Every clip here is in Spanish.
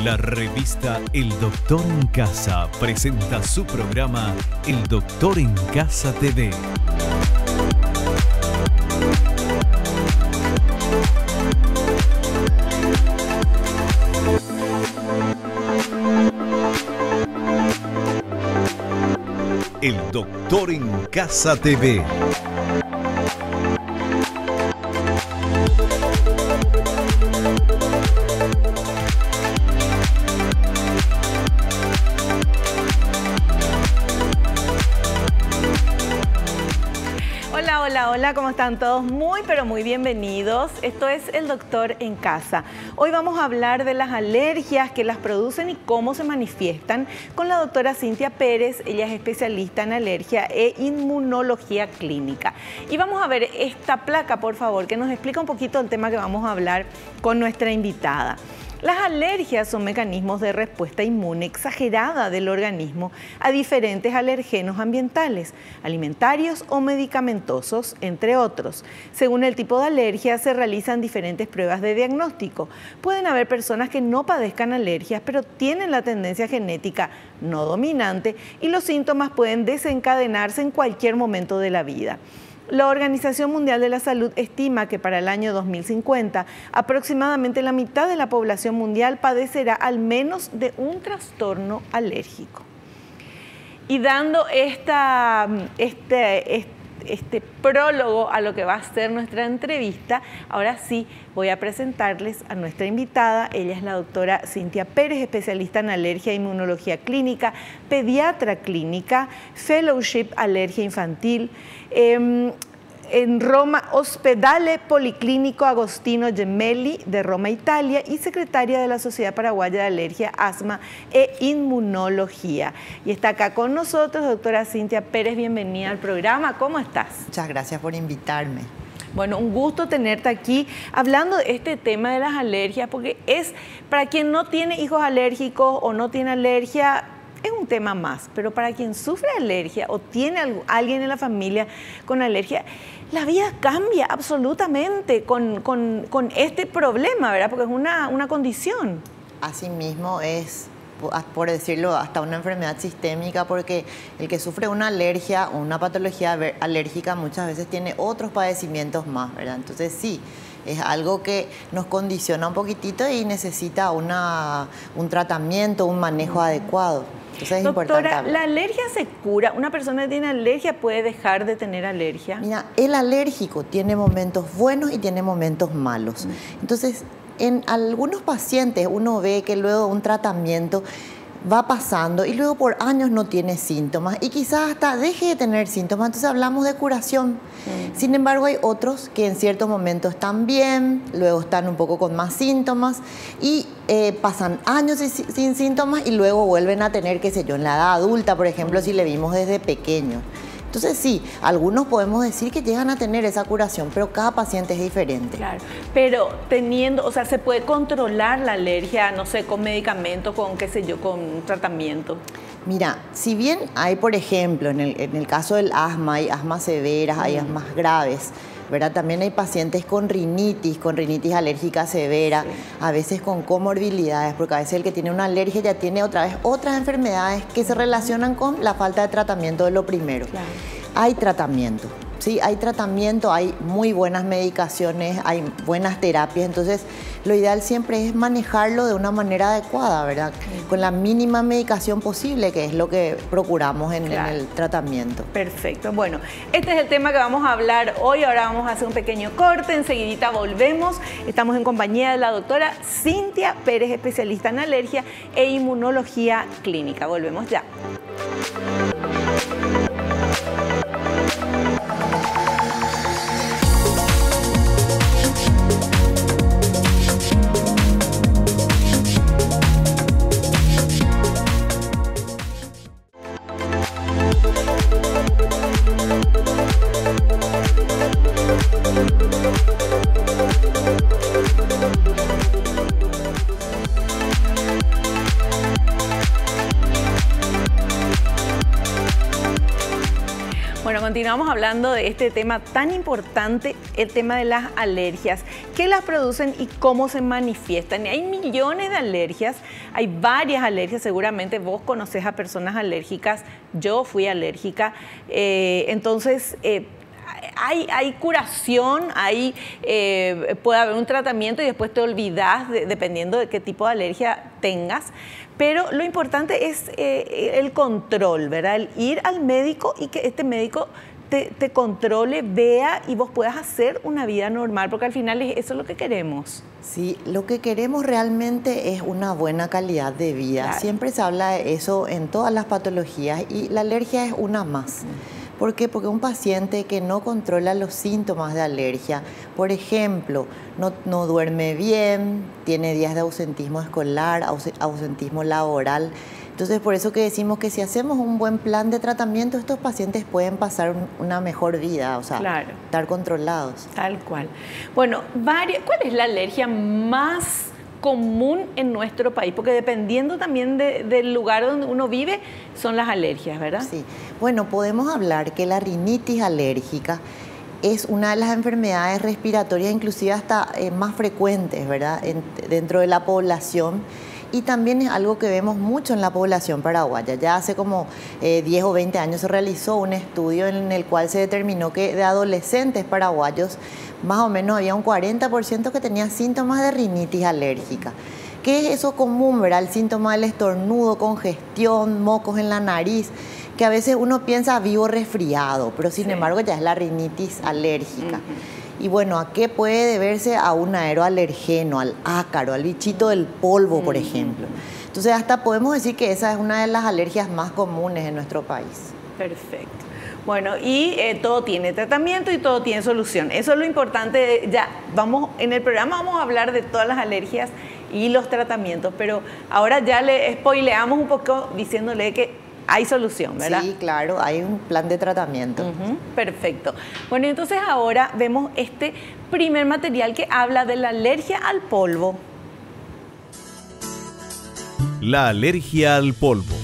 La revista El Doctor en Casa presenta su programa El Doctor en Casa TV. El Doctor en Casa TV. Hola, ¿cómo están todos? Muy, pero muy bienvenidos. Esto es El Doctor en Casa. Hoy vamos a hablar de las alergias, qué las producen y cómo se manifiestan con la doctora Cintia Pérez. Ella es especialista en alergia e inmunología clínica. Y vamos a ver esta placa, por favor, que nos explica un poquito el tema que vamos a hablar con nuestra invitada. Las alergias son mecanismos de respuesta inmune exagerada del organismo a diferentes alergenos ambientales, alimentarios o medicamentosos, entre otros. Según el tipo de alergia, se realizan diferentes pruebas de diagnóstico. Pueden haber personas que no padezcan alergias, pero tienen la tendencia genética no dominante y los síntomas pueden desencadenarse en cualquier momento de la vida. La Organización Mundial de la Salud estima que para el año 2050 aproximadamente la mitad de la población mundial padecerá al menos de un trastorno alérgico. Y dando este prólogo a lo que va a ser nuestra entrevista, ahora sí voy a presentarles a nuestra invitada. Ella es la doctora Cintia Pérez, especialista en alergia e inmunología clínica, pediatra clínica, fellowship alergia infantil, en Roma, Ospedale Policlínico Agostino Gemelli de Roma, Italia, y secretaria de la Sociedad Paraguaya de Alergia, Asma e Inmunología. Y está acá con nosotros, doctora Cintia Pérez, bienvenida al programa. ¿Cómo estás? Muchas gracias por invitarme. Bueno, un gusto tenerte aquí hablando de este tema de las alergias, porque es para quien no tiene hijos alérgicos o no tiene alergia, es un tema más, pero para quien sufre alergia o tiene alguien en la familia con alergia, la vida cambia absolutamente con este problema, ¿verdad? Porque es una condición. Asimismo es, por decirlo, hasta una enfermedad sistémica, porque el que sufre una alergia o una patología alérgica muchas veces tiene otros padecimientos más, ¿verdad? Entonces sí, es algo que nos condiciona un poquitito y necesita un tratamiento, un manejo adecuado. Entonces es doctora, importante. ¿la alergia se cura? ¿Una persona que tiene alergia puede dejar de tener alergia? Mira, el alérgico tiene momentos buenos y tiene momentos malos. Entonces, en algunos pacientes uno ve que luego de un tratamiento va pasando y luego por años no tiene síntomas y quizás hasta deje de tener síntomas, entonces hablamos de curación. Sin embargo, hay otros que en ciertos momentos están bien, luego están un poco con más síntomas y pasan años sin síntomas y luego vuelven a tener, qué sé yo, en la edad adulta, por ejemplo, si le vimos desde pequeño. Entonces sí, algunos podemos decir que llegan a tener esa curación, pero cada paciente es diferente. Claro, pero se puede controlar la alergia, no sé, con medicamentos, con qué sé yo, con tratamiento. Mira, si bien hay, por ejemplo, en el caso del asma, hay asmas severas, hay asmas graves, ¿verdad? También hay pacientes con rinitis alérgica severa, sí, a veces con comorbilidades, porque a veces el que tiene una alergia ya tiene otra vez otras enfermedades que se relacionan con la falta de tratamiento de lo primero. Claro. Hay tratamiento, sí, hay tratamiento, hay muy buenas medicaciones, hay buenas terapias, entonces lo ideal siempre es manejarlo de una manera adecuada, ¿verdad? Con la mínima medicación posible, que es lo que procuramos en el tratamiento. Perfecto. Bueno, este es el tema que vamos a hablar hoy. Ahora vamos a hacer un pequeño corte, enseguidita volvemos. Estamos en compañía de la doctora Cintia Pérez, especialista en alergia e inmunología clínica. Volvemos ya. Bueno, continuamos hablando de este tema tan importante, el tema de las alergias. qué las producen y cómo se manifiestan. Y hay millones de alergias, hay varias alergias, seguramente vos conocés a personas alérgicas, yo fui alérgica, entonces hay curación, puede haber un tratamiento y después te olvidás dependiendo de qué tipo de alergia tengas. Pero lo importante es el control, ¿verdad? El ir al médico y que este médico te controle, vea y vos puedas hacer una vida normal, porque al final eso es lo que queremos. Sí, lo que queremos realmente es una buena calidad de vida. Claro. Siempre se habla de eso en todas las patologías y la alergia es una más. ¿Por qué? Porque un paciente que no controla los síntomas de alergia, por ejemplo, no duerme bien, tiene días de ausentismo escolar, ausentismo laboral. Entonces, por eso que decimos que si hacemos un buen plan de tratamiento, estos pacientes pueden pasar una mejor vida, o sea, claro, estar controlados. Tal cual. Bueno, ¿cuál es la alergia más común en nuestro país? Porque dependiendo también del lugar donde uno vive, son las alergias, ¿verdad? Sí. Bueno, podemos hablar que la rinitis alérgica es una de las enfermedades respiratorias, inclusive hasta más frecuentes, ¿verdad? Dentro de la población. Y también es algo que vemos mucho en la población paraguaya. Ya hace como 10 o 20 años se realizó un estudio en el cual se determinó que de adolescentes paraguayos más o menos había un 40% que tenía síntomas de rinitis alérgica. ¿Qué es eso común, verdad? El síntoma del estornudo, congestión, mocos en la nariz, que a veces uno piensa vivo resfriado, pero sin embargo ya es la rinitis alérgica. Y bueno, ¿a qué puede deberse? A un aeroalergeno, al ácaro, al bichito del polvo, por ejemplo. Entonces hasta podemos decir que esa es una de las alergias más comunes en nuestro país. Perfecto. Bueno, y todo tiene tratamiento y todo tiene solución. Eso es lo importante. En el programa vamos a hablar de todas las alergias y los tratamientos, pero ahora ya le spoileamos un poco diciéndole que hay solución, ¿verdad? Sí, claro, hay un plan de tratamiento. Perfecto. Bueno, entonces ahora vemos este primer material que habla de la alergia al polvo. La alergia al polvo.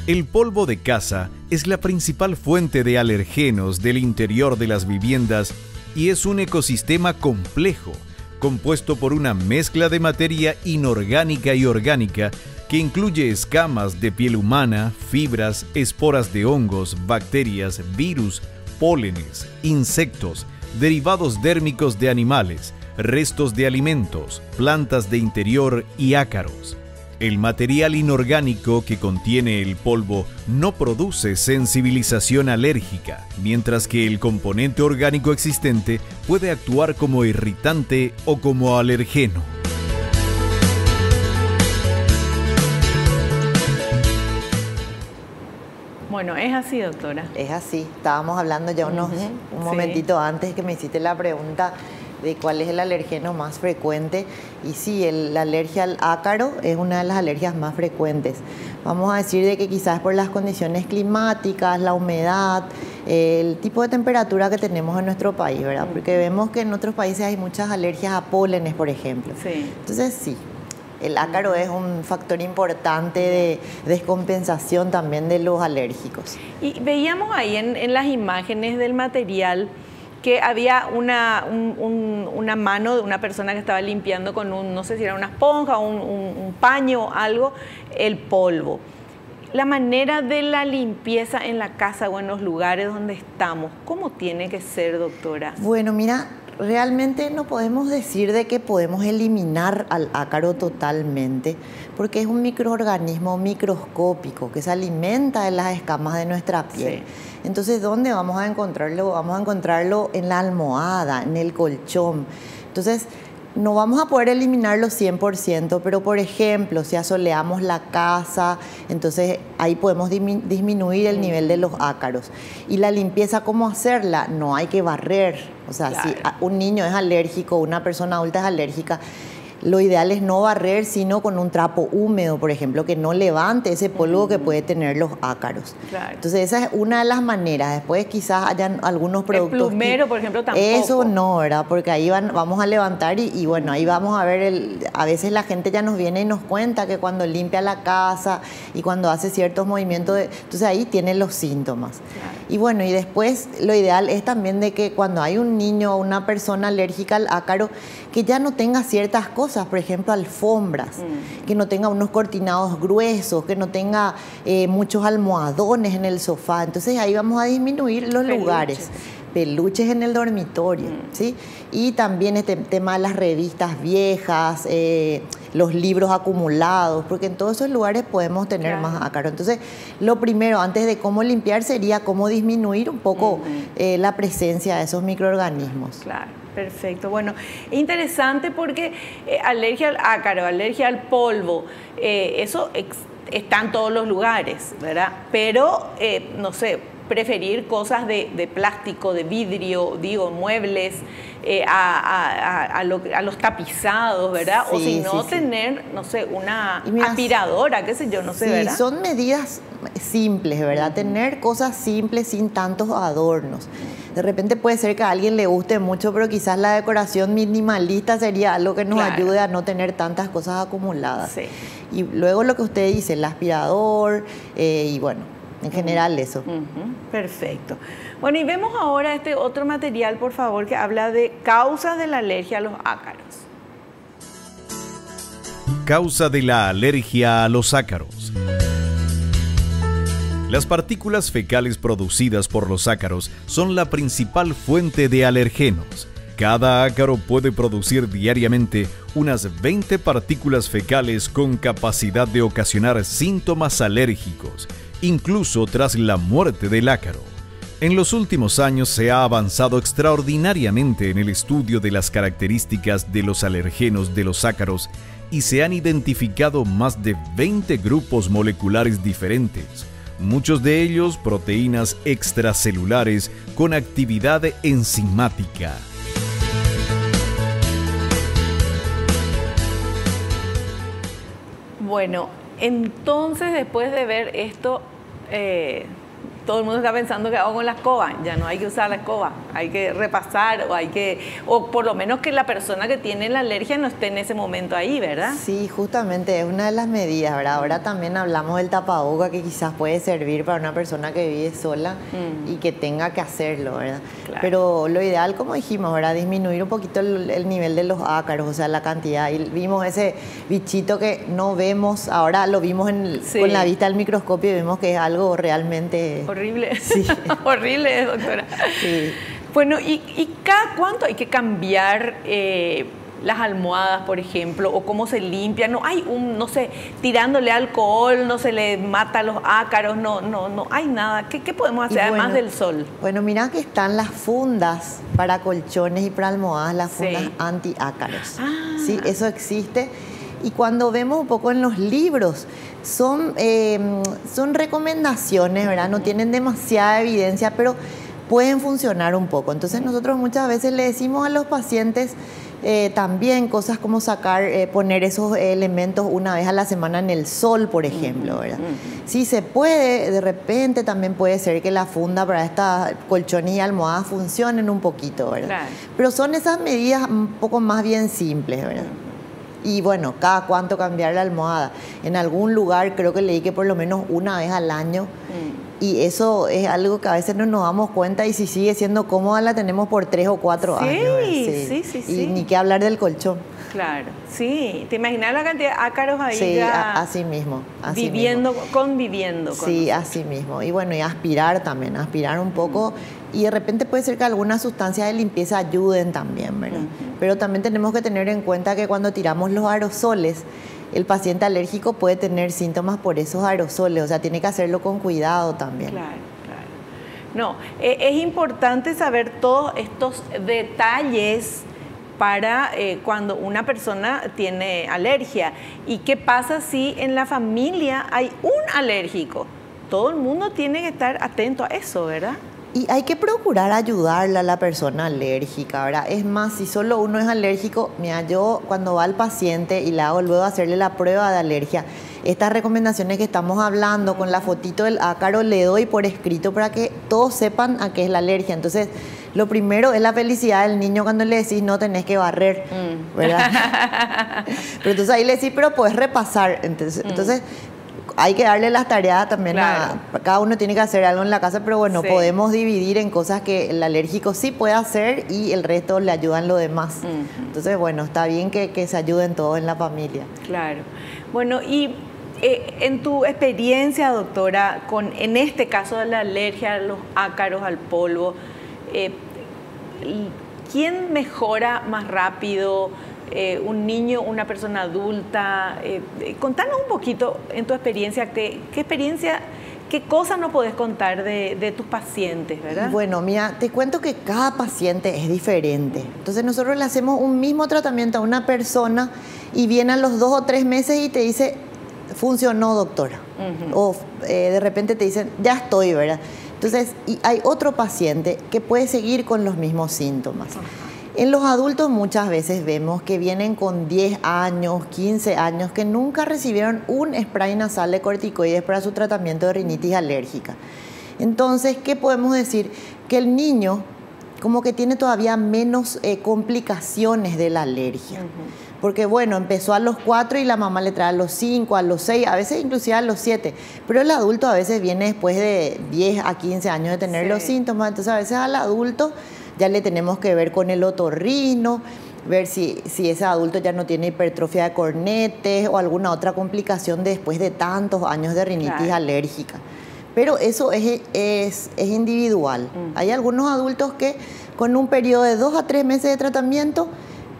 El polvo de casa es la principal fuente de alergenos del interior de las viviendas y es un ecosistema complejo, compuesto por una mezcla de materia inorgánica y orgánica que incluye escamas de piel humana, fibras, esporas de hongos, bacterias, virus, pólenes, insectos, derivados dérmicos de animales, restos de alimentos, plantas de interior y ácaros. El material inorgánico que contiene el polvo no produce sensibilización alérgica, mientras que el componente orgánico existente puede actuar como irritante o como alergeno. Bueno, es así, doctora. Es así. Estábamos hablando ya un momentito antes que me hiciste la pregunta de cuál es el alergeno más frecuente. Y sí, la alergia al ácaro es una de las alergias más frecuentes. Vamos a decir de que quizás por las condiciones climáticas, la humedad, el tipo de temperatura que tenemos en nuestro país, ¿verdad? Porque vemos que en otros países hay muchas alergias a pólenes, por ejemplo. Sí. Entonces, sí. El ácaro es un factor importante de descompensación también de los alérgicos. Y veíamos ahí en las imágenes del material que había una mano de una persona que estaba limpiando con no sé si era una esponja o un paño o algo, el polvo. La manera de la limpieza en la casa o en los lugares donde estamos, ¿cómo tiene que ser, doctora? Bueno, mira, realmente no podemos decir de que podemos eliminar al ácaro totalmente, porque es un microorganismo microscópico que se alimenta de las escamas de nuestra piel. Sí. Entonces, ¿dónde vamos a encontrarlo? Vamos a encontrarlo en la almohada, en el colchón. Entonces, no vamos a poder eliminarlo 100%, pero por ejemplo, si asoleamos la casa, entonces ahí podemos disminuir el nivel de los ácaros. Y la limpieza, ¿cómo hacerla? No hay que barrer. O sea, claro, si un niño es alérgico, una persona adulta es alérgica, lo ideal es no barrer, sino con un trapo húmedo, por ejemplo, que no levante ese polvo que puede tener los ácaros. Claro. Entonces, esa es una de las maneras. Después quizás hayan algunos productos... El plumero, por ejemplo, tampoco. Eso no, ¿verdad? Porque ahí vamos a levantar y bueno, ahí vamos a ver... A veces la gente ya nos viene y nos cuenta que cuando limpia la casa y cuando hace ciertos movimientos... Entonces, ahí tienen los síntomas. Claro. Y bueno, y después lo ideal es también de que cuando hay un niño o una persona alérgica al ácaro, que ya no tenga ciertas cosas, por ejemplo, alfombras, que no tenga unos cortinados gruesos, que no tenga muchos almohadones en el sofá. Entonces ahí vamos a disminuir los lugares. Peluches en el dormitorio, ¿sí? Y también este tema de las revistas viejas, los libros acumulados, porque en todos esos lugares podemos tener más ácaro. Entonces, lo primero, antes de cómo limpiar, sería cómo disminuir un poco la presencia de esos microorganismos. Claro, perfecto. Bueno, interesante porque alergia al ácaro, alergia al polvo, eso está en todos los lugares, ¿verdad? Pero, no sé, preferir cosas de plástico, de vidrio, digo, muebles, a los tapizados, ¿verdad? Sí, o si no, tener, no sé, una aspiradora, qué sé yo, no sé, ¿verdad? Son medidas simples, ¿verdad? Tener cosas simples sin tantos adornos. De repente puede ser que a alguien le guste mucho, pero quizás la decoración minimalista sería algo que nos ayude a no tener tantas cosas acumuladas. Sí. Y luego lo que usted dice, el aspirador, y bueno, en general eso. Perfecto. Bueno, y vemos ahora este otro material, por favor, que habla de causas de la alergia a los ácaros. Causa de la alergia a los ácaros. Las partículas fecales producidas por los ácaros son la principal fuente de alergenos. Cada ácaro puede producir diariamente unas 20 partículas fecales con capacidad de ocasionar síntomas alérgicos, incluso tras la muerte del ácaro. En los últimos años se ha avanzado extraordinariamente en el estudio de las características de los alergenos de los ácaros y se han identificado más de 20 grupos moleculares diferentes, muchos de ellos proteínas extracelulares con actividad enzimática. Bueno, entonces después de ver esto, todo el mundo está pensando que hago con la escoba. Ya no hay que usar la escoba, hay que repasar o por lo menos que la persona que tiene la alergia no esté en ese momento ahí, ¿verdad? Sí, justamente es una de las medidas, ¿verdad? Ahora también hablamos del tapaboca, que quizás puede servir para una persona que vive sola y que tenga que hacerlo, ¿verdad? Claro. Pero lo ideal, como dijimos, ¿verdad? Disminuir un poquito el nivel de los ácaros, o sea, la cantidad. Y vimos ese bichito que no vemos, ahora lo vimos con la vista del microscopio y vemos que es algo realmente horrible. Sí. Horrible, doctora. Sí. Bueno, ¿y cada cuánto hay que cambiar las almohadas, por ejemplo? ¿O cómo se limpian? No hay no sé, tirándole alcohol, no se le mata los ácaros, no hay nada. ¿Qué podemos hacer además del sol? Bueno, mira que están las fundas para colchones y para almohadas, las fundas antiácaros. Sí, eso existe. Y cuando vemos un poco en los libros, son recomendaciones, ¿verdad? No tienen demasiada evidencia, pero pueden funcionar un poco. Entonces nosotros muchas veces le decimos a los pacientes también cosas como poner esos elementos una vez a la semana en el sol, por ejemplo, ¿verdad? Si se puede, de repente también puede ser que la funda para estas colchones y almohadas funcionen un poquito, ¿verdad? Claro. Pero son esas medidas un poco más bien simples, ¿verdad? Y bueno, cada cuánto cambiar la almohada. En algún lugar creo que leí que por lo menos una vez al año. Y eso es algo que a veces no nos damos cuenta, y si sigue siendo cómoda la tenemos por 3 o 4 años. Sí. Y ni qué hablar del colchón. Claro, sí. ¿Te imaginas la cantidad de ácaros ahí? Sí, así mismo. Conviviendo. Sí, así mismo. Y bueno, y aspirar también, aspirar un poco. Y de repente puede ser que algunas sustancias de limpieza ayuden también, ¿verdad? Pero también tenemos que tener en cuenta que cuando tiramos los aerosoles, el paciente alérgico puede tener síntomas por esos aerosoles, o sea, tiene que hacerlo con cuidado también. Claro. No, es importante saber todos estos detalles para cuando una persona tiene alergia. ¿Y qué pasa si en la familia hay un alérgico? Todo el mundo tiene que estar atento a eso, ¿verdad? Y hay que procurar ayudarle a la persona alérgica, ¿verdad? Es más, si solo uno es alérgico, mira, yo cuando va al paciente y le hago luego hacerle la prueba de alergia, estas recomendaciones que estamos hablando con la fotito del ácaro le doy por escrito para que todos sepan a qué es la alergia. Entonces, lo primero es la felicidad del niño cuando le decís no tenés que barrer, ¿verdad? Pero entonces ahí le decís, pero puedes repasar. Entonces hay que darle las tareas también cada uno tiene que hacer algo en la casa, pero bueno, podemos dividir en cosas que el alérgico sí puede hacer y el resto le ayudan lo demás. Entonces, bueno, está bien que se ayuden todos en la familia. Claro. Bueno, y en tu experiencia, doctora, en este caso de la alergia a los ácaros, al polvo, ¿quién mejora más rápido? ¿Un niño, una persona adulta? Contanos un poquito en tu experiencia, qué cosas nos podés contar de tus pacientes, ¿verdad? Bueno, mira, te cuento que cada paciente es diferente. Entonces nosotros le hacemos un mismo tratamiento a una persona y viene a los 2 o 3 meses y te dice, funcionó, doctora. O de repente te dicen, ya estoy, ¿verdad? Entonces, y hay otro paciente que puede seguir con los mismos síntomas. En los adultos muchas veces vemos que vienen con 10 años, 15 años, que nunca recibieron un spray nasal de corticoides para su tratamiento de rinitis alérgica. Entonces, ¿qué podemos decir? Que el niño como que tiene todavía menos complicaciones de la alergia. Porque bueno, empezó a los 4 y la mamá le trae a los 5, a los 6, a veces inclusive a los 7. Pero el adulto a veces viene después de 10 a 15 años de tener los síntomas. Entonces a veces al adulto ya le tenemos que ver con el otorrino, ver si ese adulto ya no tiene hipertrofia de cornetes o alguna otra complicación después de tantos años de rinitis alérgica. Pero eso es individual. Hay algunos adultos que con un periodo de 2 a 3 meses de tratamiento,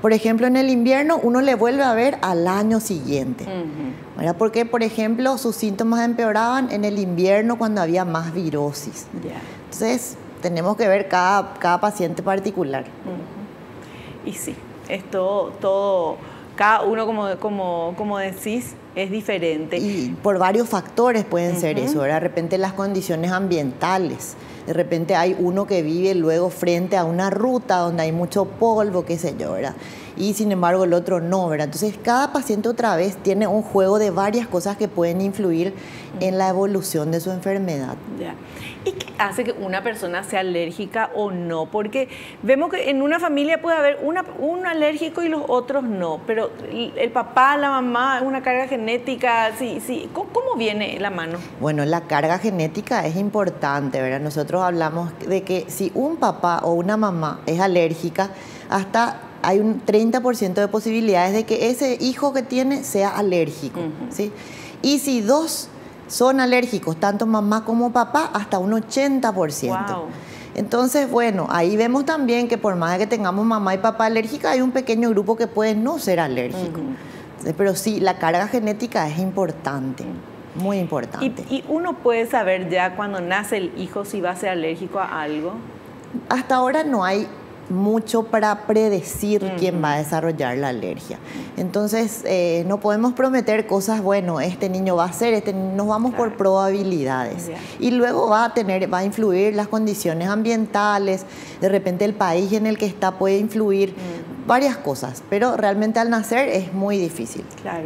por ejemplo, en el invierno, uno le vuelve a ver al año siguiente. Porque, por ejemplo, sus síntomas empeoraban en el invierno cuando había más virosis. Entonces, tenemos que ver cada paciente particular. Y sí, es todo, cada uno, como decís, es diferente. Y por varios factores pueden ser eso, ¿verdad? De repente las condiciones ambientales. De repente hay uno que vive luego frente a una ruta donde hay mucho polvo, qué sé yo, ¿verdad? Y sin embargo el otro no, ¿verdad? Entonces cada paciente otra vez tiene un juego de varias cosas que pueden influir en la evolución de su enfermedad. ¿Y qué hace que una persona sea alérgica o no? Porque vemos que en una familia puede haber un alérgico y los otros no, pero el papá, la mamá, una carga genética, sí. ¿Cómo viene la mano? Bueno, la carga genética es importante, ¿verdad? Nosotros hablamos de que si un papá o una mamá es alérgica, hasta hay un 30% de posibilidades de que ese hijo que tiene sea alérgico, ¿sí? Y si dos son alérgicos, tanto mamá como papá, hasta un 80%. Entonces, bueno, ahí vemos también que por más que tengamos mamá y papá alérgica, hay un pequeño grupo que puede no ser alérgico. Pero sí, la carga genética es importante, muy importante. ¿Y uno puede saber ya cuando nace el hijo si va a ser alérgico a algo? Hasta ahora no hay mucho para predecir quién va a desarrollar la alergia. Entonces, no podemos prometer cosas, bueno, este niño va a ser, nos vamos por probabilidades. Y luego va a influir las condiciones ambientales, de repente el país en el que está puede influir, varias cosas, pero realmente al nacer es muy difícil. Claro.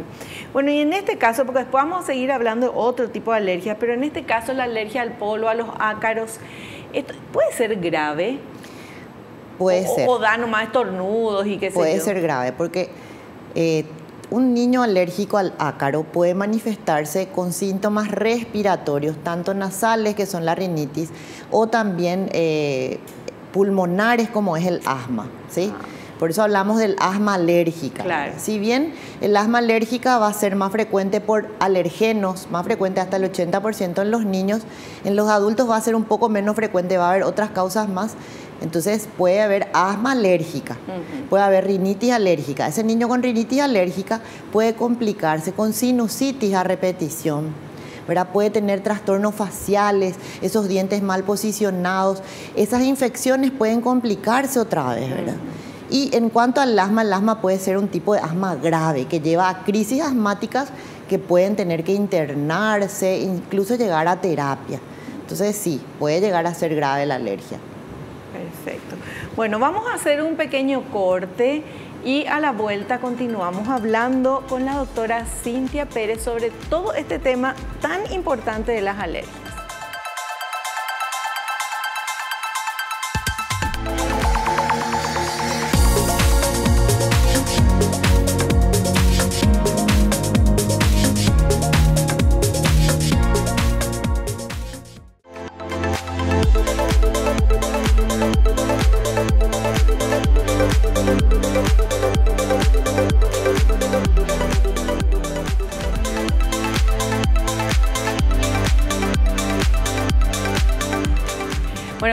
Bueno, y en este caso, porque después vamos a seguir hablando de otro tipo de alergias, pero en este caso la alergia al polvo, a los ácaros, ¿puede ser grave? Puede ser. O da nomás estornudos y qué sé yo. Puede ser grave porque un niño alérgico al ácaro puede manifestarse con síntomas respiratorios, tanto nasales, que son la rinitis, o también pulmonares, como es el asma, ¿sí? Por eso hablamos del asma alérgica. Claro. Si bien el asma alérgica va a ser más frecuente por alergenos, más frecuente hasta el 80% en los niños, en los adultos va a ser un poco menos frecuente, va a haber otras causas más. Entonces puede haber asma alérgica, puede haber rinitis alérgica. Ese niño con rinitis alérgica puede complicarse con sinusitis a repetición, ¿verdad? Puede tener trastornos faciales, esos dientes mal posicionados. Esas infecciones pueden complicarse otra vez, ¿verdad? Y en cuanto al asma, el asma puede ser un tipo de asma grave que lleva a crisis asmáticas que pueden tener que internarse, incluso llegar a terapia. Entonces sí, puede llegar a ser grave la alergia. Perfecto. Bueno, vamos a hacer un pequeño corte y a la vuelta continuamos hablando con la doctora Cintia Pérez sobre todo este tema tan importante de las alergias.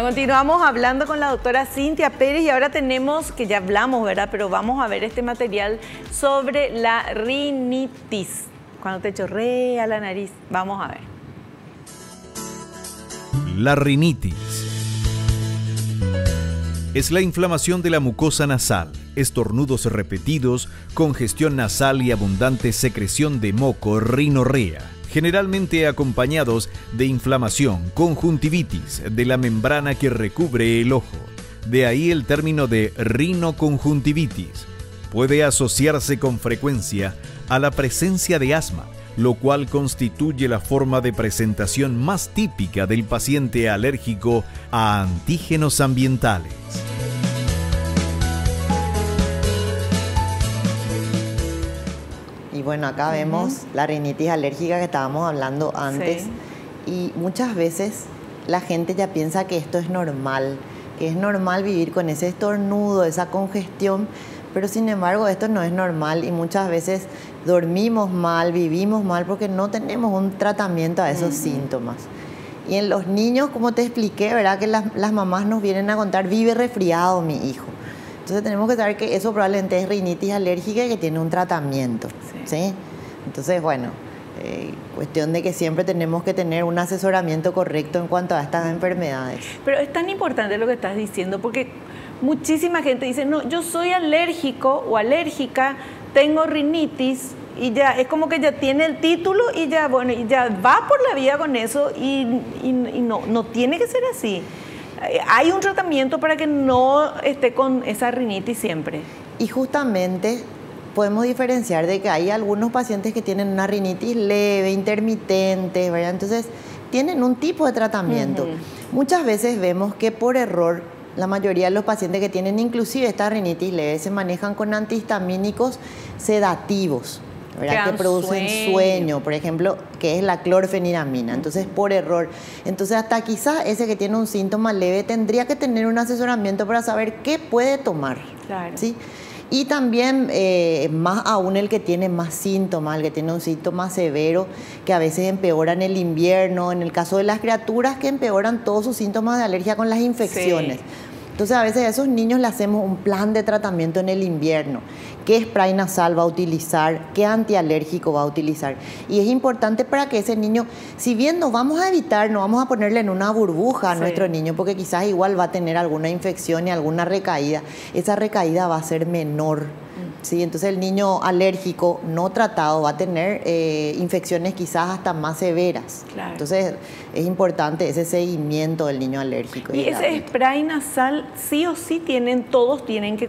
Bueno, continuamos hablando con la doctora Cintia Pérez y ahora tenemos, que ya hablamos, ¿verdad? Pero vamos a ver este material sobre la rinitis. Cuando te chorrea la nariz. Vamos a ver. La rinitis es la inflamación de la mucosa nasal, estornudos repetidos, congestión nasal y abundante secreción de moco, rinorrea, generalmente acompañados de inflamación, conjuntivitis de la membrana que recubre el ojo. De ahí el término de rinoconjuntivitis. Puede asociarse con frecuencia a la presencia de asma, lo cual constituye la forma de presentación más típica del paciente alérgico a antígenos ambientales. Y bueno, acá vemos la rinitis alérgica que estábamos hablando antes. Sí. Y muchas veces la gente ya piensa que esto es normal, que es normal vivir con ese estornudo, esa congestión, pero sin embargo esto no es normal y muchas veces dormimos mal, vivimos mal porque no tenemos un tratamiento a esos síntomas. Y en los niños, como te expliqué, ¿verdad? Que las mamás nos vienen a contar, vive resfriado mi hijo. Entonces tenemos que saber que eso probablemente es rinitis alérgica y que tiene un tratamiento. ¿Sí? Entonces, bueno, cuestión de que siempre tenemos que tener un asesoramiento correcto en cuanto a estas enfermedades. Pero es tan importante lo que estás diciendo porque muchísima gente dice, no, yo soy alérgico o alérgica, tengo rinitis y ya es como que ya tiene el título y ya, bueno, y ya va por la vida con eso y no tiene que ser así. Hay un tratamiento para que no esté con esa rinitis siempre. Y justamente podemos diferenciar de que hay algunos pacientes que tienen una rinitis leve, intermitente, ¿verdad? Entonces tienen un tipo de tratamiento. Muchas veces vemos que por error la mayoría de los pacientes que tienen inclusive esta rinitis leve se manejan con antihistamínicos sedativos, ¿verdad? Que producen sueño, por ejemplo, que es la clorfeniramina. Entonces, por error. Entonces, hasta quizás ese que tiene un síntoma leve tendría que tener un asesoramiento para saber qué puede tomar. Claro. ¿Sí? Y también, más aún el que tiene más síntomas, el que tiene un síntoma severo, que a veces empeora en el invierno, en el caso de las criaturas que empeoran todos sus síntomas de alergia con las infecciones. Sí. Entonces a veces a esos niños le hacemos un plan de tratamiento en el invierno. ¿Qué spray nasal va a utilizar? ¿Qué antialérgico va a utilizar? Y es importante para que ese niño, si bien nos vamos a evitar, no vamos a ponerle en una burbuja a nuestro niño, porque quizás igual va a tener alguna infección y alguna recaída, esa recaída va a ser menor. ¿Sí? Entonces el niño alérgico no tratado va a tener infecciones quizás hasta más severas. Claro. Entonces es importante ese seguimiento del niño alérgico. ¿Y ese spray nasal sí o sí todos tienen que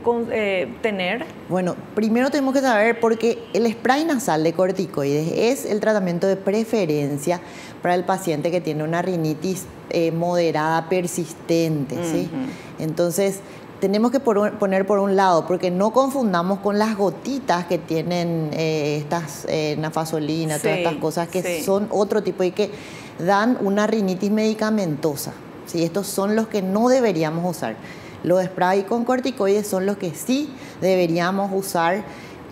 tener? Bueno, primero tenemos que saber porque el spray nasal de corticoides es el tratamiento de preferencia para el paciente que tiene una rinitis moderada persistente. ¿Sí? Entonces tenemos que poner por un lado, porque no confundamos con las gotitas que tienen estas nafazolina, todas estas cosas que son otro tipo y que dan una rinitis medicamentosa. ¿Sí? Estos son los que no deberíamos usar. Los sprays con corticoides son los que sí deberíamos usar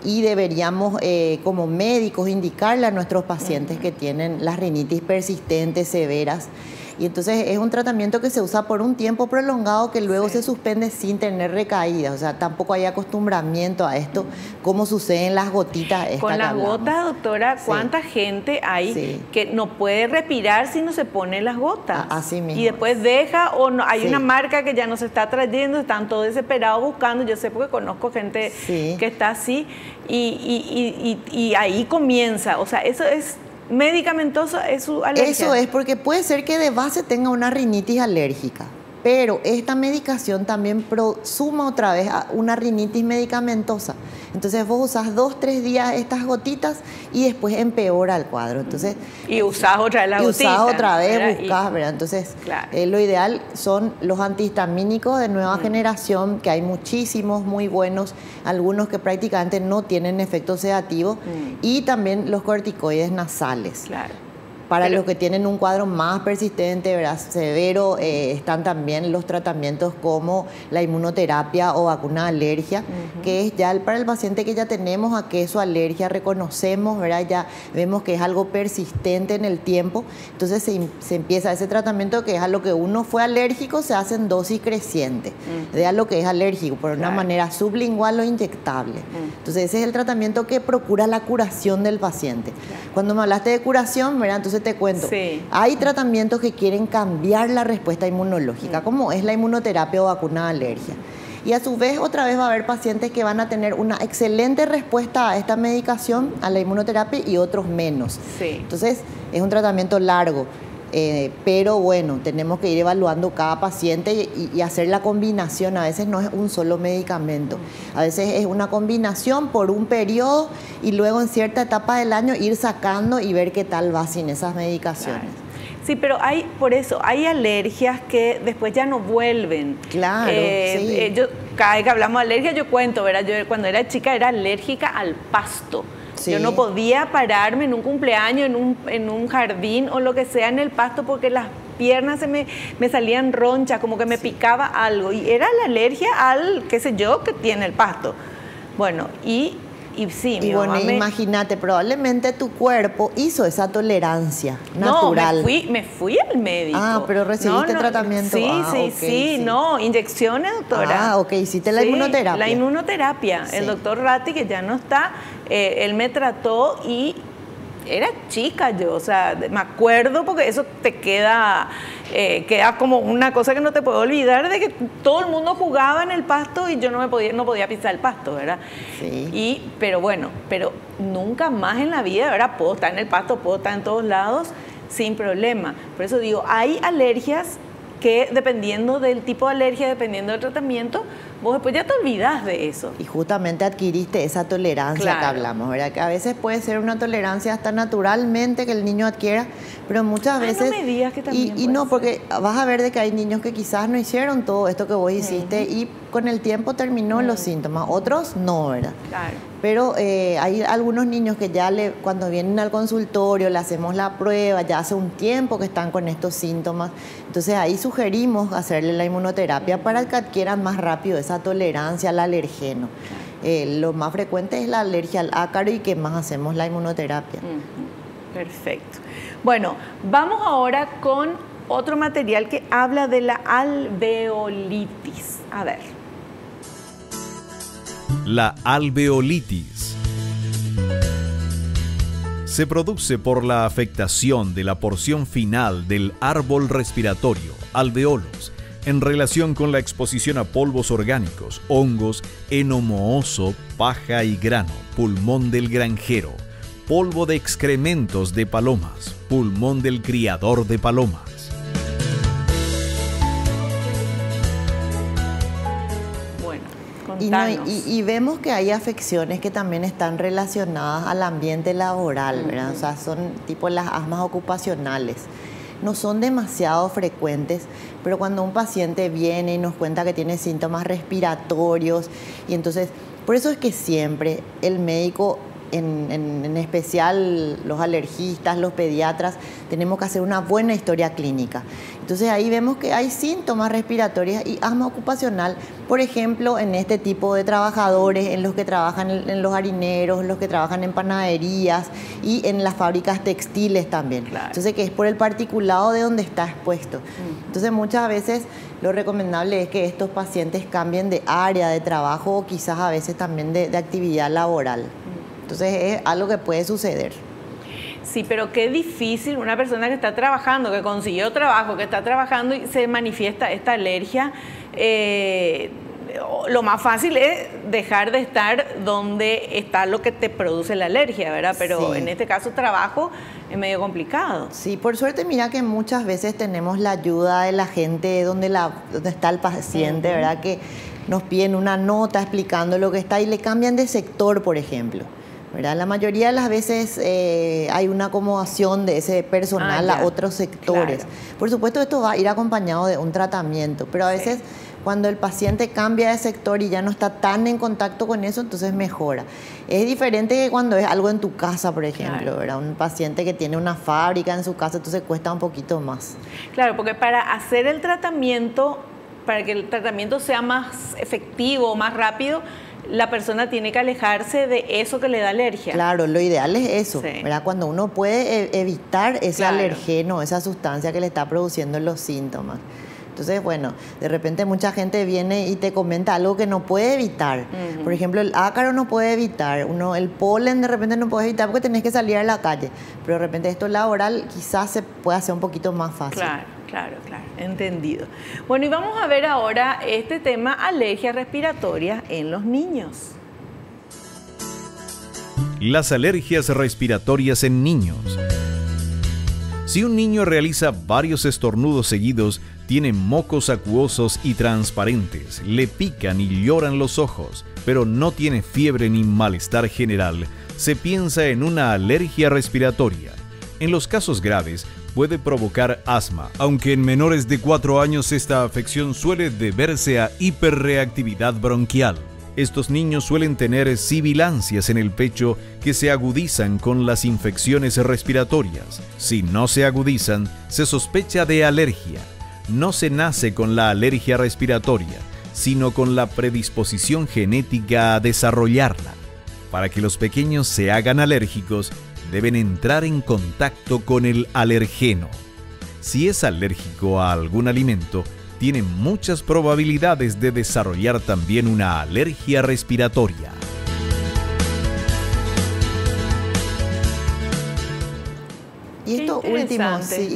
y deberíamos como médicos indicarle a nuestros pacientes que tienen las rinitis persistentes, severas. Y entonces es un tratamiento que se usa por un tiempo prolongado que luego se suspende sin tener recaídas. O sea, tampoco hay acostumbramiento a esto, como sucede en las gotitas. Con las gotas, doctora, ¿cuánta gente hay que no puede respirar si no se pone las gotas? Así mismo. Y después deja, o no, hay una marca que ya no se está trayendo, están todos desesperados buscando. Yo sé porque conozco gente que está así y ahí comienza. O sea, eso es medicamentosa, es su alergia. Eso es porque puede ser que de base tenga una rinitis alérgica, pero esta medicación también suma otra vez a una rinitis medicamentosa. Entonces vos usás 2-3 días estas gotitas y después empeora el cuadro. Entonces, y usás otra vez las gotitas. Y usás otra vez, buscás, ¿verdad? Entonces, lo ideal son los antihistamínicos de nueva generación, que hay muchísimos muy buenos, algunos que prácticamente no tienen efecto sedativo, y también los corticoides nasales. Para los que tienen un cuadro más persistente, ¿verdad? Severo, están también los tratamientos como la inmunoterapia o vacuna de alergia, que es ya para el paciente que ya tenemos a queso alergia, reconocemos, ¿verdad? Ya vemos que es algo persistente en el tiempo, entonces se empieza ese tratamiento que es a lo que uno fue alérgico, se hace en dosis creciente, de a lo que es alérgico, por una manera sublingual o inyectable. Entonces ese es el tratamiento que procura la curación del paciente. Cuando me hablaste de curación, ¿verdad? Entonces te cuento, hay tratamientos que quieren cambiar la respuesta inmunológica, como es la inmunoterapia o vacuna de alergia. Y a su vez, otra vez va a haber pacientes que van a tener una excelente respuesta a esta medicación, a la inmunoterapia, y otros menos. Entonces, es un tratamiento largo. Pero bueno, tenemos que ir evaluando cada paciente y hacer la combinación. A veces no es un solo medicamento, a veces es una combinación por un periodo y luego en cierta etapa del año ir sacando y ver qué tal va sin esas medicaciones. Sí, pero por eso hay alergias que después ya no vuelven. Claro, sí. Cada vez que hablamos de alergia yo cuento, ¿verdad? Yo cuando era chica era alérgica al pasto. Yo no podía pararme en un cumpleaños, en un jardín o lo que sea en el pasto porque las piernas me salían ronchas, como que me picaba algo. Y era la alergia al, qué sé yo, que tiene el pasto. Bueno, y sí, mi mamá imagínate, probablemente tu cuerpo hizo esa tolerancia natural. No, me fui al médico. Ah, pero recibiste tratamiento. Sí, inyecciones, doctora. Ah, ok, hiciste la inmunoterapia. La inmunoterapia. El doctor Ratti, que ya no está, él me trató y era chica yo, o sea, me acuerdo porque eso te queda como una cosa que no te puedo olvidar, de que todo el mundo jugaba en el pasto y yo no podía pisar el pasto, ¿verdad? Sí. Pero nunca más en la vida, ¿verdad? Puedo estar en el pasto, puedo estar en todos lados sin problema. Por eso digo, hay alergias que dependiendo del tipo de alergia, dependiendo del tratamiento, vos después ya te olvidás de eso. Y justamente adquiriste esa tolerancia que hablamos, ¿verdad? Que a veces puede ser una tolerancia hasta naturalmente que el niño adquiera, pero muchas veces... No me digas que también y no, porque vas a ver de que hay niños que quizás no hicieron todo esto que vos hiciste y con el tiempo terminó los síntomas, otros no, ¿verdad? Claro. Pero hay algunos niños que ya cuando vienen al consultorio le hacemos la prueba, ya hace un tiempo que están con estos síntomas, entonces ahí sugerimos hacerle la inmunoterapia para que adquieran más rápido esa tolerancia al alergeno. Lo más frecuente es la alergia al ácaro y que más hacemos la inmunoterapia. Perfecto. Bueno, vamos ahora con otro material que habla de la alveolitis. A ver. La alveolitis se produce por la afectación de la porción final del árbol respiratorio, alveolos, en relación con la exposición a polvos orgánicos, hongos, heno mohoso, paja y grano, pulmón del granjero, polvo de excrementos de palomas, pulmón del criador de palomas. Y vemos que hay afecciones que también están relacionadas al ambiente laboral, ¿verdad? O sea, son tipo las asmas ocupacionales. No son demasiado frecuentes, pero cuando un paciente viene y nos cuenta que tiene síntomas respiratorios, y entonces, por eso es que siempre el médico, en especial los alergistas, los pediatras, tenemos que hacer una buena historia clínica. Entonces ahí vemos que hay síntomas respiratorios y asma ocupacional, por ejemplo, en este tipo de trabajadores, en los que trabajan en los harineros, los que trabajan en panaderías y en las fábricas textiles también. Claro. Entonces, que es por el particulado de donde está expuesto. Entonces, muchas veces lo recomendable es que estos pacientes cambien de área de trabajo o quizás a veces también de actividad laboral. Entonces es algo que puede suceder. Sí, pero qué difícil una persona que está trabajando, que consiguió trabajo, que está trabajando y se manifiesta esta alergia. Lo más fácil es dejar de estar donde está lo que te produce la alergia, ¿verdad? Pero en este caso trabajo es medio complicado. Sí, por suerte mira que muchas veces tenemos la ayuda de la gente donde está el paciente, ¿verdad? Que nos piden una nota explicando lo que está y le cambian de sector, por ejemplo, ¿verdad? La mayoría de las veces hay una acomodación de ese personal a otros sectores. Claro. Por supuesto, esto va a ir acompañado de un tratamiento, pero a veces Cuando el paciente cambia de sector y ya no está tan en contacto con eso, entonces mejora. Es diferente que cuando es algo en tu casa, por ejemplo, ¿verdad? Un paciente que tiene una fábrica en su casa, entonces cuesta un poquito más. Claro, porque para hacer el tratamiento, para que el tratamiento sea más efectivo, más rápido, la persona tiene que alejarse de eso que le da alergia. Claro, lo ideal es eso, Sí. ¿verdad? Cuando uno puede evitar ese Claro. alergeno, esa sustancia que le está produciendo los síntomas. Entonces, bueno, de repente mucha gente viene y te comenta algo que no puede evitar. Por ejemplo, el ácaro no puede evitar, el polen de repente no puede evitar porque tenés que salir a la calle. Pero de repente esto laboral quizás se pueda hacer un poquito más fácil. Claro, entendido. Bueno, y vamos a ver ahora este tema, alergia respiratoria en los niños. Las alergias respiratorias en niños. Si un niño realiza varios estornudos seguidos, tiene mocos acuosos y transparentes, le pican y lloran los ojos, pero no tiene fiebre ni malestar general, se piensa en una alergia respiratoria. En los casos graves, puede provocar asma, aunque en menores de 4 años esta afección suele deberse a hiperreactividad bronquial. Estos niños suelen tener sibilancias en el pecho que se agudizan con las infecciones respiratorias. Si no se agudizan, se sospecha de alergia. No se nace con la alergia respiratoria, sino con la predisposición genética a desarrollarla. Para que los pequeños se hagan alérgicos, deben entrar en contacto con el alergeno. Si es alérgico a algún alimento, tiene muchas probabilidades de desarrollar también una alergia respiratoria. Y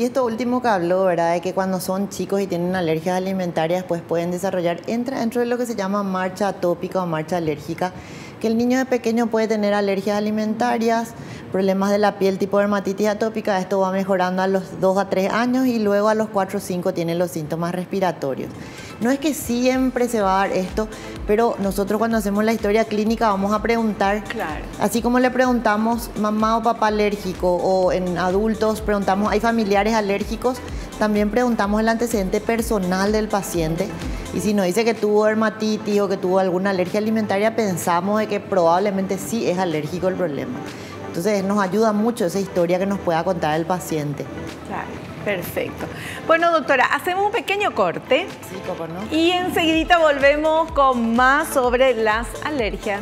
esto último que habló, ¿verdad? De que cuando son chicos y tienen alergias alimentarias, pues pueden desarrollar, entra dentro de lo que se llama marcha atópica o marcha alérgica, que el niño de pequeño puede tener alergias alimentarias, problemas de la piel tipo dermatitis atópica. Esto va mejorando a los 2 a 3 años y luego a los 4 o 5 tiene los síntomas respiratorios. No es que siempre se va a dar esto, pero nosotros cuando hacemos la historia clínica vamos a preguntar, así como le preguntamos mamá o papá alérgico, o en adultos preguntamos, ¿hay familiares alérgicos? También preguntamos el antecedente personal del paciente, y si nos dice que tuvo dermatitis o que tuvo alguna alergia alimentaria, pensamos de que probablemente sí es alérgico el problema. Entonces nos ayuda mucho esa historia que nos pueda contar el paciente. Claro, perfecto. Bueno, doctora, hacemos un pequeño corte. Sí, ¿cómo no? Y enseguida volvemos con más sobre las alergias.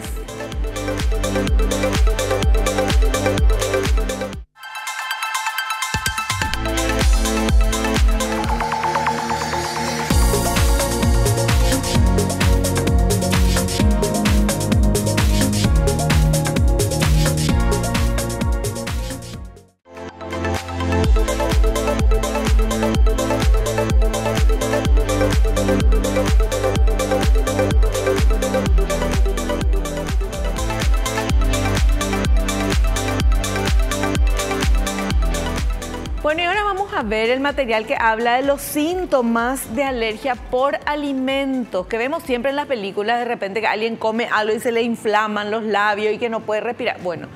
Bueno, y ahora vamos a ver el material que habla de los síntomas de alergia por alimentos, que vemos siempre en las películas, de repente que alguien come algo y se le inflaman los labios y que no puede respirar. Bueno,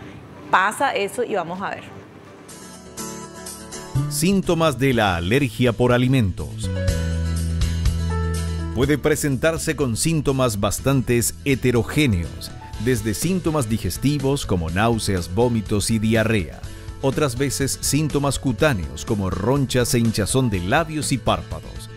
pasa eso y vamos a ver. Síntomas de la alergia por alimentos. Puede presentarse con síntomas bastante heterogéneos, desde síntomas digestivos como náuseas, vómitos y diarrea. Otras veces síntomas cutáneos como ronchas e hinchazón de labios y párpados,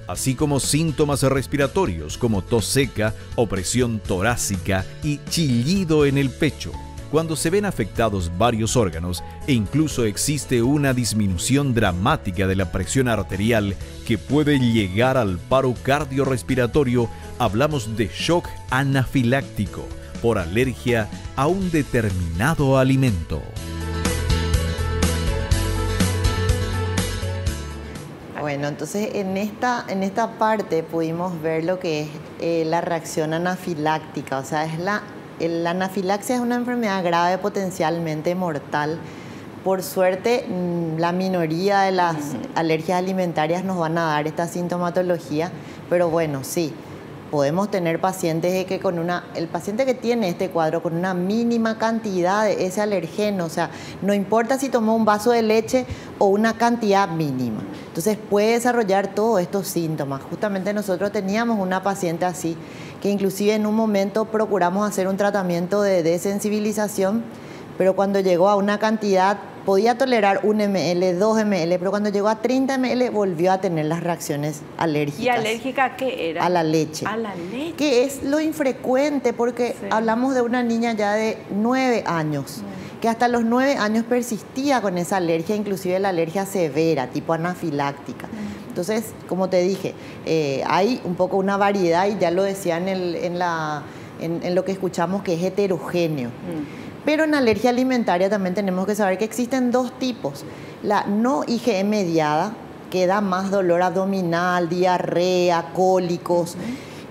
así como síntomas respiratorios como tos seca, opresión torácica y chillido en el pecho, cuando se ven afectados varios órganos e incluso existe una disminución dramática de la presión arterial que puede llegar al paro cardiorrespiratorio. Hablamos de shock anafiláctico por alergia a un determinado alimento. Bueno, entonces en esta parte pudimos ver lo que es la reacción anafiláctica. O sea, la anafilaxia es una enfermedad grave, potencialmente mortal. Por suerte, la minoría de las alergias alimentarias nos van a dar esta sintomatología, pero bueno, sí, podemos tener pacientes de que el paciente que tiene este cuadro con una mínima cantidad de ese alergeno, o sea, no importa si tomó un vaso de leche o una cantidad mínima. Entonces puede desarrollar todos estos síntomas. Justamente nosotros teníamos una paciente así, que inclusive en un momento procuramos hacer un tratamiento de desensibilización, pero cuando llegó a una cantidad, podía tolerar 1 ml, 2 ml, pero cuando llegó a 30 ml volvió a tener las reacciones alérgicas. ¿Y alérgica a qué era? A la leche. A la leche. Que es lo infrecuente, porque hablamos de una niña ya de 9 años, que hasta los 9 años persistía con esa alergia, inclusive la alergia severa, tipo anafiláctica. Entonces, como te dije, hay un poco una variedad, y ya lo decía en lo que escuchamos, que es heterogéneo. Pero en alergia alimentaria también tenemos que saber que existen 2 tipos. La no IgE mediada, que da más dolor abdominal, diarrea, cólicos,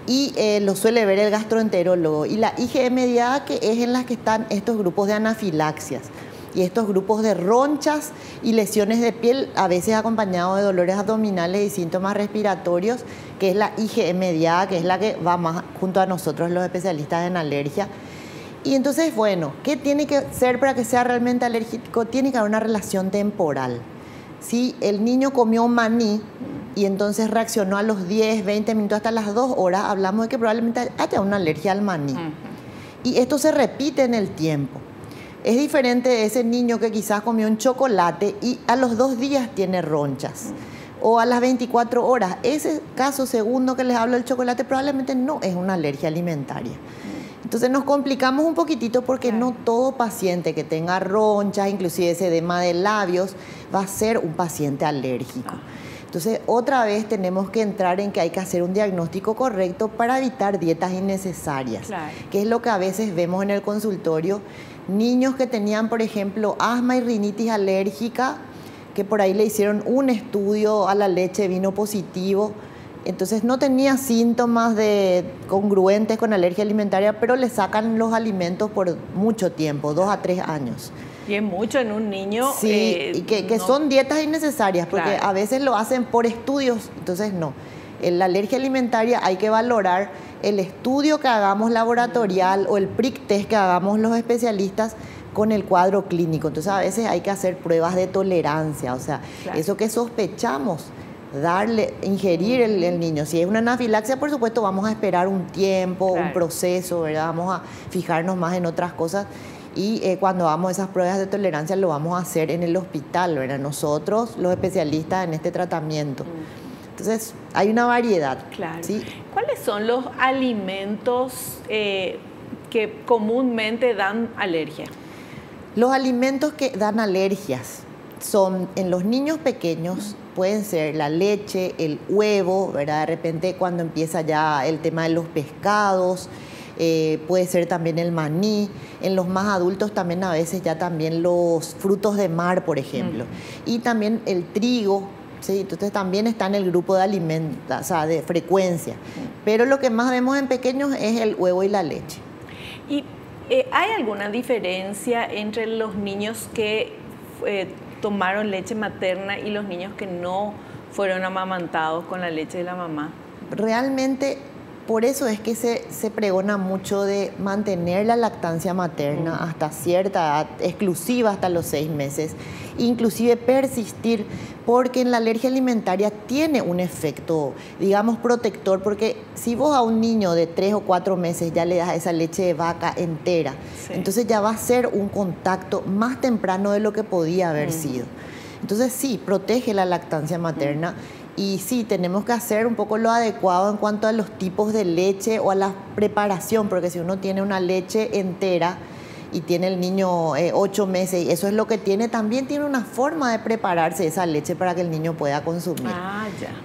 y lo suele ver el gastroenterólogo. Y la IgE mediada, que es en las que están estos grupos de anafilaxias y estos grupos de ronchas y lesiones de piel, a veces acompañados de dolores abdominales y síntomas respiratorios, que es la IgE mediada, que es la que va más junto a nosotros los especialistas en alergia. Y entonces, bueno, ¿qué tiene que ser para que sea realmente alérgico? Tiene que haber una relación temporal. Si el niño comió maní y entonces reaccionó a los 10, 20 minutos, hasta las 2 horas, hablamos de que probablemente haya una alergia al maní. Y esto se repite en el tiempo. Es diferente de ese niño que quizás comió un chocolate y a los 2 días tiene ronchas. O a las 24 horas. Ese caso segundo que les hablo del chocolate probablemente no es una alergia alimentaria. Entonces nos complicamos un poquitito, porque no todo paciente que tenga ronchas, inclusive ese edema de labios, va a ser un paciente alérgico. Entonces otra vez tenemos que entrar en que hay que hacer un diagnóstico correcto para evitar dietas innecesarias, que es lo que a veces vemos en el consultorio. Niños que tenían, por ejemplo, asma y rinitis alérgica, que por ahí le hicieron un estudio a la leche, vino positivo. Entonces no tenía síntomas congruentes con alergia alimentaria, pero le sacan los alimentos por mucho tiempo, 2 a 3 años. Y es mucho en un niño. Sí, y que son dietas innecesarias, porque a veces lo hacen por estudios, entonces no. En la alergia alimentaria hay que valorar el estudio que hagamos laboratorial o el prick test que hagamos los especialistas con el cuadro clínico. Entonces a veces hay que hacer pruebas de tolerancia, o sea, eso que sospechamos, ingerir el niño. Si es una anafilaxia, por supuesto, vamos a esperar un tiempo, un proceso, ¿verdad? Vamos a fijarnos más en otras cosas, y cuando hagamos esas pruebas de tolerancia lo vamos a hacer en el hospital, ¿verdad? Nosotros, los especialistas en este tratamiento. Entonces, hay una variedad. ¿Sí? ¿Cuáles son los alimentos que comúnmente dan alergia? Los alimentos que dan alergias son, en los niños pequeños, pueden ser la leche, el huevo, ¿verdad? De repente cuando empieza ya el tema de los pescados, puede ser también el maní. En los más adultos también a veces ya también los frutos de mar, por ejemplo. Y también el trigo, ¿sí? Entonces también está en el grupo de alimentos, o sea, de frecuencia. Pero lo que más vemos en pequeños es el huevo y la leche. ¿Y hay alguna diferencia entre los niños que tomaron leche materna y los niños que no fueron amamantados con la leche de la mamá? Realmente, por eso es que se pregona mucho de mantener la lactancia materna hasta cierta edad, exclusiva hasta los 6 meses, inclusive persistir, porque en la alergia alimentaria tiene un efecto, digamos, protector, porque si vos a un niño de 3 o 4 meses ya le das esa leche de vaca entera, entonces ya va a ser un contacto más temprano de lo que podía haber sido. Entonces sí, protege la lactancia materna. Y sí, tenemos que hacer un poco lo adecuado en cuanto a los tipos de leche o a la preparación, porque si uno tiene una leche entera y tiene el niño 8 meses y eso es lo que tiene, también tiene una forma de prepararse esa leche para que el niño pueda consumir.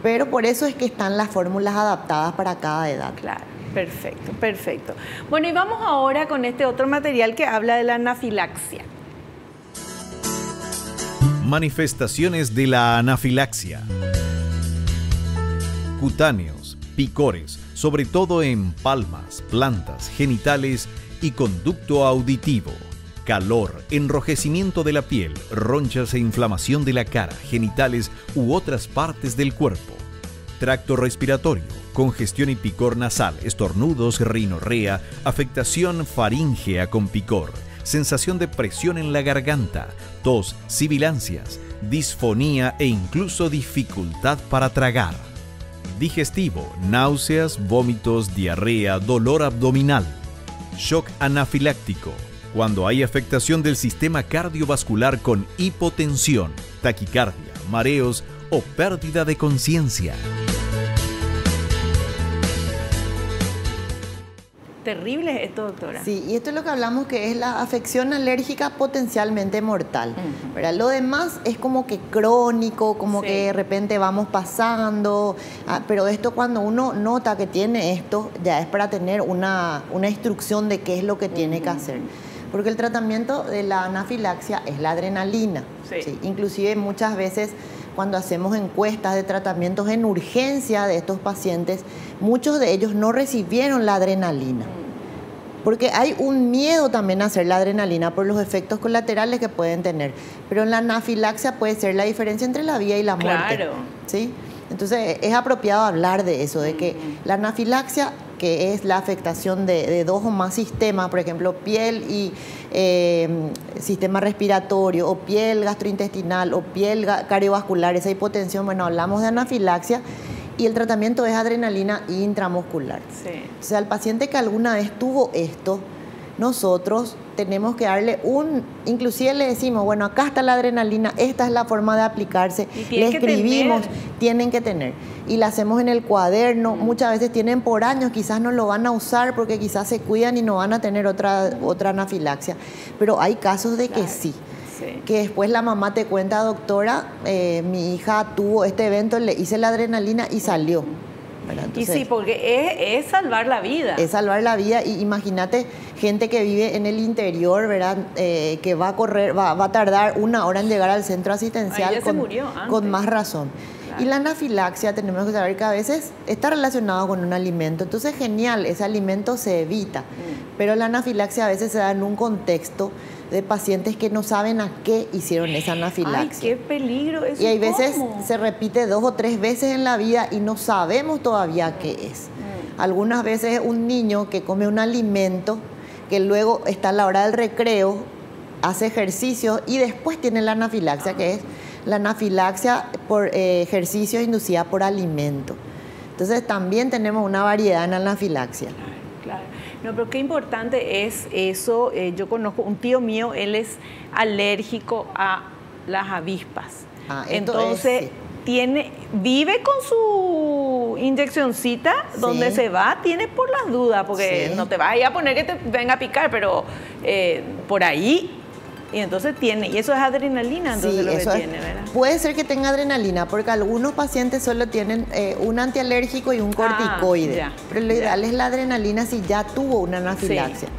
Pero por eso es que están las fórmulas adaptadas para cada edad. Claro, perfecto, perfecto. Bueno, y vamos ahora con este otro material que habla de la anafilaxia. Manifestaciones de la anafilaxia. Cutáneos, picores, sobre todo en palmas, plantas, genitales y conducto auditivo. Calor, enrojecimiento de la piel, ronchas e inflamación de la cara, genitales u otras partes del cuerpo. Tracto respiratorio, congestión y picor nasal, estornudos, rinorrea, afectación faríngea con picor, sensación de presión en la garganta, tos, sibilancias, disfonía e incluso dificultad para tragar. Digestivo, náuseas, vómitos, diarrea, dolor abdominal. Shock anafiláctico, cuando hay afectación del sistema cardiovascular con hipotensión, taquicardia, mareos o pérdida de conciencia. Terrible esto, doctora. Sí, y esto es lo que hablamos, que es la afección alérgica potencialmente mortal. ¿Verdad? Lo demás es como que crónico, como que de repente vamos pasando, pero esto, cuando uno nota que tiene esto, ya es para tener una instrucción de qué es lo que tiene que hacer. Porque el tratamiento de la anafilaxia es la adrenalina. ¿Sí? Inclusive muchas veces cuando hacemos encuestas de tratamientos en urgencia de estos pacientes, muchos de ellos no recibieron la adrenalina. Porque hay un miedo también a hacer la adrenalina por los efectos colaterales que pueden tener. Pero en la anafilaxia puede ser la diferencia entre la vida y la muerte. Claro. ¿Sí? Entonces es apropiado hablar de eso, de que la anafilaxia, que es la afectación de dos o más sistemas, por ejemplo, piel y sistema respiratorio, o piel gastrointestinal, o piel cardiovascular, esa hipotensión, bueno, hablamos de anafilaxia, y el tratamiento es adrenalina intramuscular. Sí. O sea, al paciente que alguna vez tuvo esto, nosotros tenemos que darle inclusive le decimos, bueno, acá está la adrenalina, esta es la forma de aplicarse, le escribimos, tienen que tener. Y la hacemos en el cuaderno, muchas veces tienen por años, quizás no lo van a usar porque quizás se cuidan y no van a tener otra anafilaxia. Pero hay casos de que sí. Que después la mamá te cuenta, doctora, mi hija tuvo este evento, le hice la adrenalina y salió. Entonces, y sí, porque es salvar la vida. Es salvar la vida. Y imagínate gente que vive en el interior, ¿verdad? Que va a tardar 1 hora en llegar al centro asistencial. Ella se murió antes. Con más razón. Claro. Y la anafilaxia tenemos que saber que a veces está relacionado con un alimento. Entonces, genial, ese alimento se evita. Pero la anafilaxia a veces se da en un contexto de pacientes que no saben a qué hicieron esa anafilaxia. ¡Ay, qué peligro! ¿Eso y hay veces cómo? Se repite 2 o 3 veces en la vida y no sabemos todavía qué es. Algunas veces un niño que come un alimento que luego está a la hora del recreo, hace ejercicio y después tiene la anafilaxia, que es la anafilaxia por ejercicio inducida por alimento. Entonces también tenemos una variedad en anafilaxia. Claro. No, pero qué importante es eso. Yo conozco un tío mío, él es alérgico a las avispas. Entonces, vive con su inyeccioncita donde se va, tiene por las dudas, porque no te vas a ir a poner que te venga a picar, pero por ahí. Y entonces tiene, y eso es adrenalina, entonces lo que tiene, ¿verdad? Puede ser que tenga adrenalina, porque algunos pacientes solo tienen un antialérgico y un corticoide. Pero lo ideal es la adrenalina si ya tuvo una anafilaxia.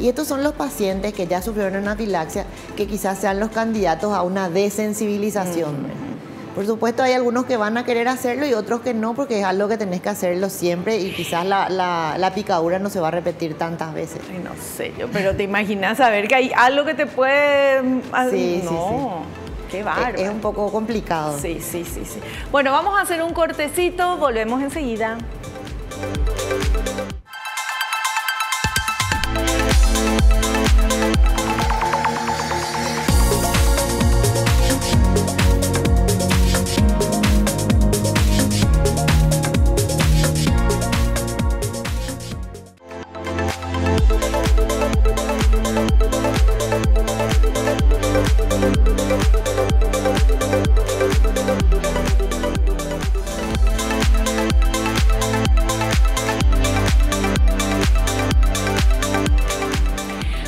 Y estos son los pacientes que ya sufrieron anafilaxia, que quizás sean los candidatos a una desensibilización. Por supuesto, hay algunos que van a querer hacerlo y otros que no, porque es algo que tenés que hacerlo siempre y quizás la picadura no se va a repetir tantas veces. Ay, no sé yo, pero te imaginas saber que hay algo que te puede... Sí. Qué bárbaro. Es un poco complicado. Sí. Bueno, vamos a hacer un cortecito, volvemos enseguida.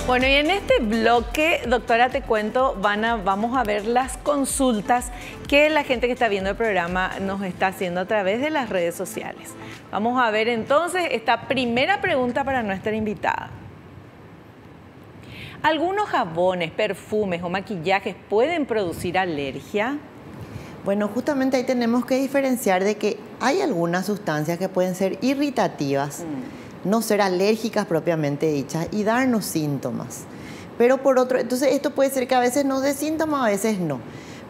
Bueno, y en este bloque, doctora, te cuento, vamos a ver las consultas que la gente que está viendo el programa nos está haciendo a través de las redes sociales. Vamos a ver entonces esta primera pregunta para nuestra invitada. ¿Algunos jabones, perfumes o maquillajes pueden producir alergia? Bueno, justamente ahí tenemos que diferenciar de que hay algunas sustancias que pueden ser irritativas, no ser alérgicas propiamente dichas y darnos síntomas. Pero por otro, entonces esto puede ser que a veces nos dé síntomas, a veces no.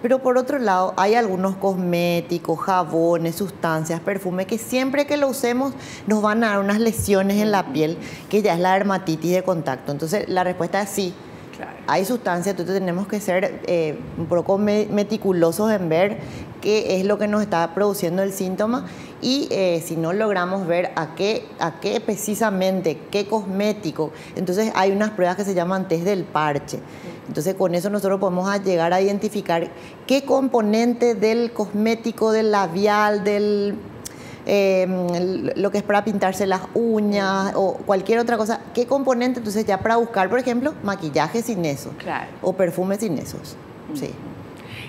Pero por otro lado, hay algunos cosméticos, jabones, sustancias, perfumes que siempre que lo usemos nos van a dar unas lesiones en la piel, que ya es la dermatitis de contacto. Entonces, la respuesta es sí. Claro. Hay sustancias, entonces tenemos que ser un poco meticulosos en ver qué es lo que nos está produciendo el síntoma y si no logramos ver a qué precisamente, qué cosmético, entonces hay unas pruebas que se llaman test del parche. Entonces con eso nosotros podemos llegar a identificar qué componente del cosmético, del labial, lo que es para pintarse las uñas o cualquier otra cosa, qué componente, entonces ya para buscar, por ejemplo, maquillaje sin eso, claro, o perfumes sin esos. Sí.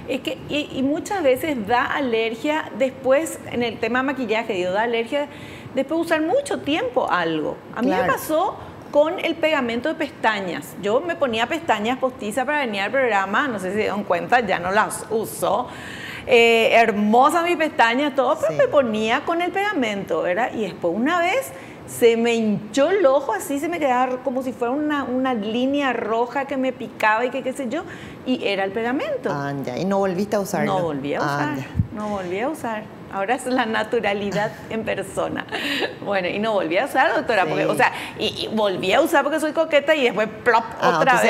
Es que, y muchas veces da alergia después, en el tema maquillaje, da alergia después de usar mucho tiempo algo. A mí me pasó con el pegamento de pestañas. Yo me ponía pestañas postizas para venir al programa, no sé si se dieron cuenta, ya no las uso. Hermosas mis pestañas, todo, pero me ponía con el pegamento, ¿verdad? Y después una vez se me hinchó el ojo, así se me quedaba como si fuera una línea roja que me picaba y que qué sé yo, y era el pegamento. Ya. ¿Y no volviste a usarlo? No volví a usar, no volví a usar. Ahora es la naturalidad en persona. Bueno, y no volví a usar, doctora, porque, o sea, y volví a usar porque soy coqueta y después plop, otra vez.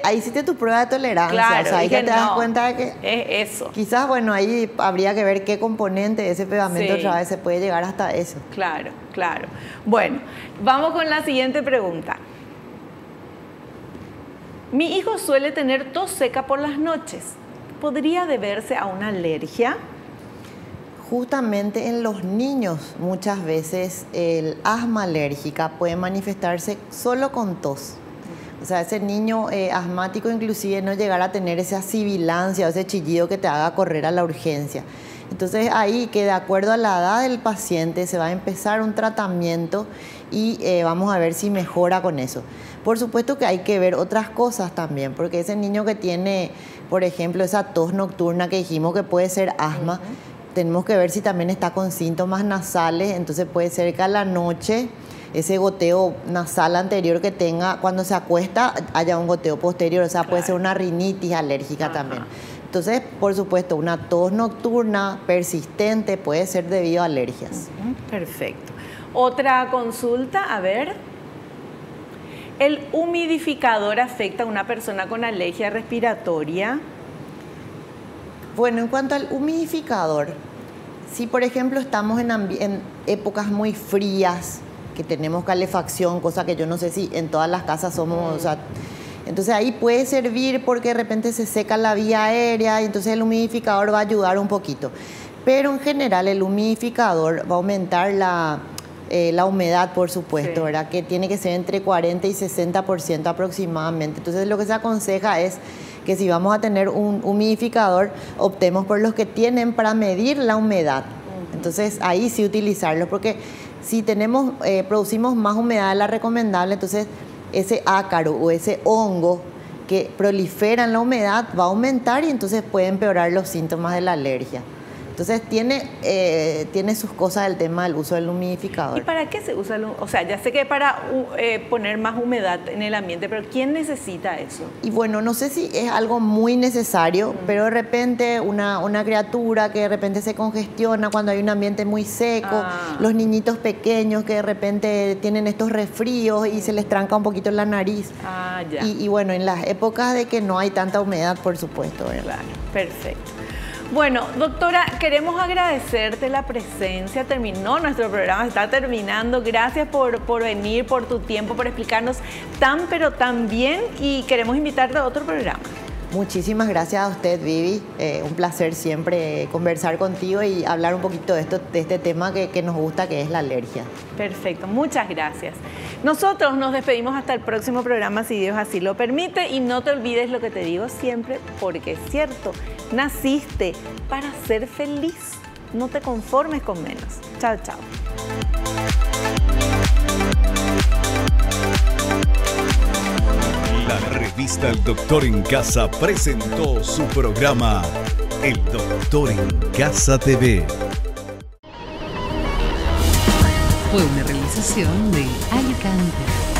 Ahí hiciste tu prueba de tolerancia. Claro, o sea, ahí ya te das cuenta de que es eso. Quizás, bueno, ahí habría que ver qué componente de ese pegamento otra vez se puede llegar hasta eso. Claro, claro. Bueno, vamos con la siguiente pregunta. Mi hijo suele tener tos seca por las noches. ¿Podría deberse a una alergia? Justamente en los niños muchas veces el asma alérgica puede manifestarse solo con tos. O sea, ese niño asmático inclusive no llegará a tener esa sibilancia o ese chillido que te haga correr a la urgencia. Entonces ahí que de acuerdo a la edad del paciente se va a empezar un tratamiento y vamos a ver si mejora con eso. Por supuesto que hay que ver otras cosas también, porque ese niño que tiene, por ejemplo, esa tos nocturna que dijimos que puede ser asma, tenemos que ver si también está con síntomas nasales, entonces puede ser que a la noche ese goteo nasal anterior que tenga, cuando se acuesta haya un goteo posterior, o sea, puede ser una rinitis alérgica también. Entonces, por supuesto, una tos nocturna persistente puede ser debido a alergias. Perfecto. Otra consulta, a ver. ¿El humidificador afecta a una persona con alergia respiratoria? Bueno, en cuanto al humidificador, si por ejemplo estamos en épocas muy frías, que tenemos calefacción, cosa que yo no sé si en todas las casas somos, o sea, entonces ahí puede servir porque de repente se seca la vía aérea y entonces el humidificador va a ayudar un poquito. Pero en general el humidificador va a aumentar la humedad, por supuesto, ¿verdad? Que tiene que ser entre 40 y 60% aproximadamente. Entonces lo que se aconseja es que si vamos a tener un humidificador, optemos por los que tienen para medir la humedad. Entonces ahí sí utilizarlos, porque si producimos más humedad de la recomendable, entonces ese ácaro o ese hongo que prolifera en la humedad va a aumentar y entonces puede empeorar los síntomas de la alergia. Entonces tiene sus cosas el tema del uso del humidificador. ¿Y para qué se usa? O sea, ya sé que para poner más humedad en el ambiente, pero ¿quién necesita eso? Y bueno, no sé si es algo muy necesario, pero de repente una criatura que de repente se congestiona cuando hay un ambiente muy seco, los niñitos pequeños que de repente tienen estos resfríos y se les tranca un poquito la nariz. Ya. Y bueno, en las épocas de que no hay tanta humedad, por supuesto, ¿verdad? Claro, perfecto. Bueno, doctora, queremos agradecerte la presencia. Terminó nuestro programa, está terminando. Gracias por venir, por tu tiempo, por explicarnos tan pero tan bien y queremos invitarte a otro programa. Muchísimas gracias a usted, Vivi. Un placer siempre conversar contigo y hablar un poquito de este tema que nos gusta, que es la alergia. Perfecto, muchas gracias. Nosotros nos despedimos hasta el próximo programa, si Dios así lo permite. Y no te olvides lo que te digo siempre, porque es cierto, naciste para ser feliz. No te conformes con menos. Chao, chao. La revista El Doctor en Casa presentó su programa El Doctor en Casa TV. Fue una realización de Alicante.